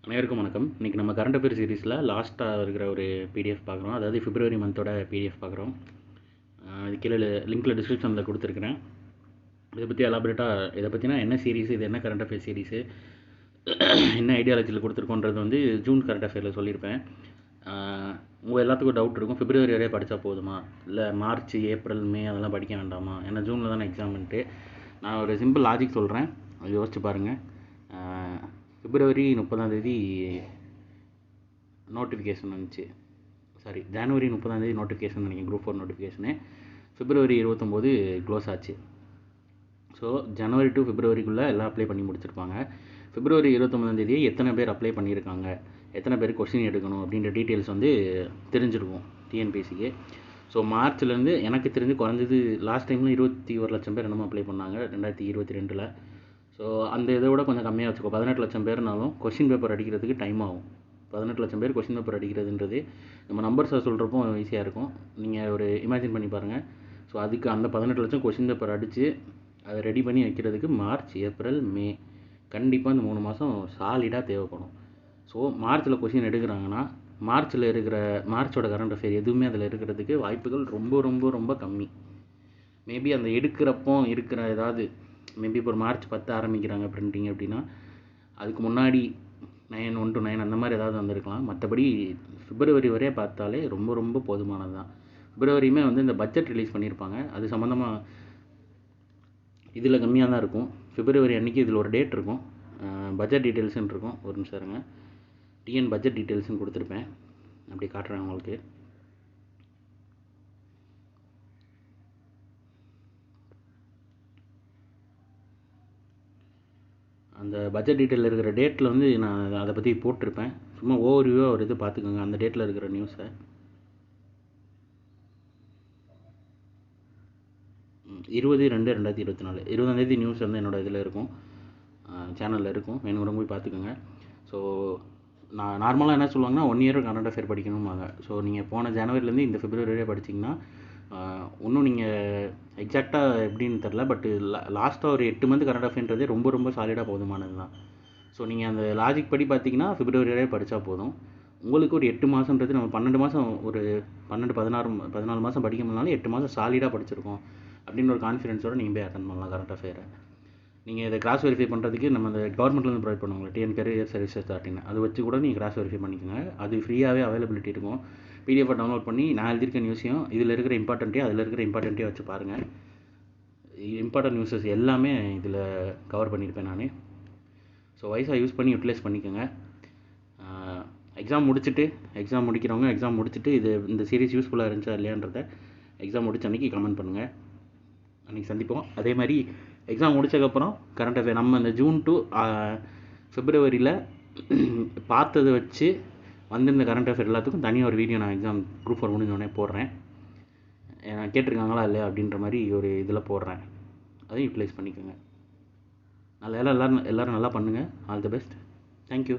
அனைவருக்கும் வணக்கம். இன்றைக்கி நம்ம கரண்ட் அஃபேர் சீரிஸில் லாஸ்ட்டாக இருக்கிற ஒரு பிடிஎஃப் பார்க்குறோம். அதாவது பிப்ரவரி மந்தோட பிடிஎஃப் பார்க்குறோம். இது கீழே லிங்க்கில் டிஸ்கிரிப்ஷனில் கொடுத்துருக்குறேன். இதை பற்றி எலாபரேட்டாக இதை பற்றினா என்ன சீரிஸ், இது என்ன கரண்ட் அஃபேர் சீரிஸு, என்ன ஐடியாலஜியில் கொடுத்துருக்கோன்றது வந்து ஜூன் கரண்ட் அஃபேரில் சொல்லியிருப்பேன். உங்கள் எல்லாத்துக்கும் டவுட் இருக்கும், பிப்ரவரி வரையே படித்தா போதுமா, இல்லை மார்ச், ஏப்ரல், மே அதெல்லாம் படிக்க வேண்டாமா, ஏன்னா ஜூனில் தானே எக்ஸாம்ன்ட்டு. நான் ஒரு சிம்பிள் லாஜிக் சொல்கிறேன், அது யோசிச்சு பாருங்கள். பிப்ரவரி 30 நோட்டிஃபிகேஷன் வந்துச்சு, ஜனவரி 30 நோட்டிஃபிகேஷன் நினைக்கிறேன், குரூப் 4 நோட்டிஃபிகேஷனு. பிப்ரவரி 29 க்ளோஸ் ஆச்சு. ஸோ ஜனவரி டு பிப்ரவரிக்குள்ளே எல்லாம் அப்ளை பண்ணி முடிச்சிருப்பாங்க. பிப்ரவரி 29 எத்தனை பேர் அப்ளை பண்ணியிருக்காங்க, எத்தனை பேர் கொஸ்டின் எடுக்கணும் அப்படின்ற டீட்டெயில்ஸ் வந்து தெரிஞ்சிருக்கும் டிஎன்பிஎஸ்சிக்கு. ஸோ மார்ச்லேருந்து எனக்கு தெரிஞ்சு குறைஞ்சது லாஸ்ட் டைமில் 21 லட்சம் பேர் என்னமோ அப்ளை பண்ணாங்க 2022. ஸோ அந்த இதை விட கொஞ்சம் கம்மியாக வச்சுக்கோ, 18 லட்சம் பேர்னாலும் கொஸ்டின் பேப்பர் அடிக்கிறதுக்கு டைம் ஆகும். 18 லட்சம் பேர் கொஸ்டின் பேப்பர் அடிக்கிறதுன்றது நம்ம நம்பர்ஸை சொல்கிறப்போ ஈஸியாக இருக்கும். நீங்கள் ஒரு இமேஜின் பண்ணி பாருங்கள். ஸோ அதுக்கு அந்த 18 லட்சம் கொஸ்டின் பேப்பர் அடித்து அதை ரெடி பண்ணி வைக்கிறதுக்கு மார்ச், ஏப்ரல், மே கண்டிப்பாக இந்த 3 மாதம் சாலிடாக தேவைப்படும். ஸோ மார்ச்சில் கொஸ்டின் எடுக்கிறாங்கன்னா மார்ச்சோட கரண்ட் அஃபேர் எதுவுமே அதில் இருக்கிறதுக்கு வாய்ப்புகள் ரொம்ப ரொம்ப ரொம்ப கம்மி. மேபி அந்த எடுக்கிறப்போ இருக்கிற ஏதாவது மேபி இப்போ ஒரு மார்ச் 10 ஆரம்பிக்கிறாங்க பிரிண்டிங் அப்படின்னா அதுக்கு முன்னாடி 9, 1 to 9 அந்த மாதிரி ஏதாவது வந்திருக்கலாம். மற்றபடி பிப்ரவரி வரையே பார்த்தாலே ரொம்ப ரொம்ப போதுமானது தான். பிப்ரவரியுமே வந்து இந்த பட்ஜெட் ரிலீஸ் பண்ணியிருப்பாங்க, அது சம்மந்தமாக இதில் கம்மியாக தான் இருக்கும். பிப்ரவரி அன்றைக்கி இதில் ஒரு டேட் இருக்கும், பட்ஜெட் டீட்டெயில்ஸ்ன்னு இருக்கும். ஒரு நிமிஷம் இருங்க, டிஎன் பட்ஜெட் டீட்டெயில்ஸ்ன்னு கொடுத்துருப்பேன், அப்படி காட்டுறேன் உங்களுக்கு. அந்த பட்ஜெட் டீட்டெயில் இருக்கிற டேட்டில் வந்து நான் அதை பற்றி போட்டிருப்பேன். சும்மா ஓவர்வியூவாக ஒரு இது பார்த்துக்கோங்க அந்த டேட்டில் இருக்கிற நியூஸை. 20/2/2024 20ஆம் நியூஸ் வந்து என்னோடய இதில் இருக்கும், சேனலில் இருக்கும், வேணுங்கிறவங்க போய் பார்த்துக்கோங்க. ஸோ நான் நார்மலாக என்ன சொல்லுவாங்கன்னா 1 இயர் கரண்ட் அஃபேர் படிக்கணும்பாங்க. ஸோ நீங்கள் போன ஜனவரிலேருந்து இந்த பிப்ரவரி வரையே படிச்சிங்கன்னா இன்னும் நீங்கள் எக்ஸாக்டாக எப்படின்னு தெரில, பட் லாஸ்ட்டாக ஒரு 8 மந்த் கரண்ட் அஃபேர்ன்றதே ரொம்ப ரொம்ப சாலிடாக போதுமானது தான். ஸோ நீங்கள் அந்த லாஜிக் படி பார்த்தீங்கன்னா பிப்ரவரி வரையே படித்தா போதும். உங்களுக்கு ஒரு 8 மாதன்றது நம்ம 12 மாதம் ஒரு 14 மாதம் படிக்க முடியலனாலும் 8 மாதம் சாலிடாக படிச்சிருக்கோம் அப்படின்னு ஒரு கான்ஃபிடென்ஸோடு நீங்கள் போய் அட்டன் பண்ணலாம் கரண்ட் அஃபேரை. நீங்கள் இதை கிராஸ் வெரிஃபை பண்ணுறதுக்கு நம்ம அந்த கவர்மெண்ட்லேருந்து ப்ரொவைட் பண்ணுவாங்க, டிஎன் கரியர் சர்வீசஸ் அப்படின்னு, அதை வச்சு கூட நீங்கள் கிராஸ் வெரிஃபை பண்ணிக்கோங்க. அது ஃப்ரீயாகவே அவைலபிலிட்டி இருக்கும். பிடிஎஃபை டவுன்லோட் பண்ணி நான் எழுதியிருக்க நியூஸையும் இதில் இருக்கிற இம்பார்ட்டண்ட்டையும் அதில் இருக்கிற இம்பார்ட்டண்ட்டையும் வச்சு பாருங்கள். இம்பார்ட்டன்ட் நியூஸஸ் எல்லாமே இதில் கவர் பண்ணியிருப்பேன் நான். ஸோ வைஸாக யூஸ் பண்ணி யூட்டிலைஸ் பண்ணிக்கோங்க. எக்ஸாம் முடிக்கிறவங்க எக்ஸாம் முடிச்சுட்டு இந்த சீரிஸ் யூஸ்ஃபுல்லாக இருந்துச்சா இல்லையான்றதை எக்ஸாம் முடிச்ச அன்றைக்கி கமெண்ட் பண்ணுங்கள், அன்றைக்கி சந்திப்போம். அதே மாதிரி எக்ஸாம் முடிச்சதுக்கப்புறம் கரண்ட் அஃபேர் நம்ம இந்த ஜூன் டு பிப்ரவரியில் பார்த்ததை வச்சு வந்திருந்த கரண்ட் அஃபேர் எல்லாத்துக்கும் தனியாக ஒரு வீடியோ நான் எக்ஸாம் குரூப் 4 முடிஞ்சோடனே போடுறேன். கேட்டிருக்காங்களா இல்லையா அப்படின்ற மாதிரி ஒரு இதில் போடுறேன், அதையும் யூட்டிலைஸ் பண்ணிக்கோங்க. எல்லோரும் நல்லா பண்ணுங்கள். All the best. தேங்க்யூ.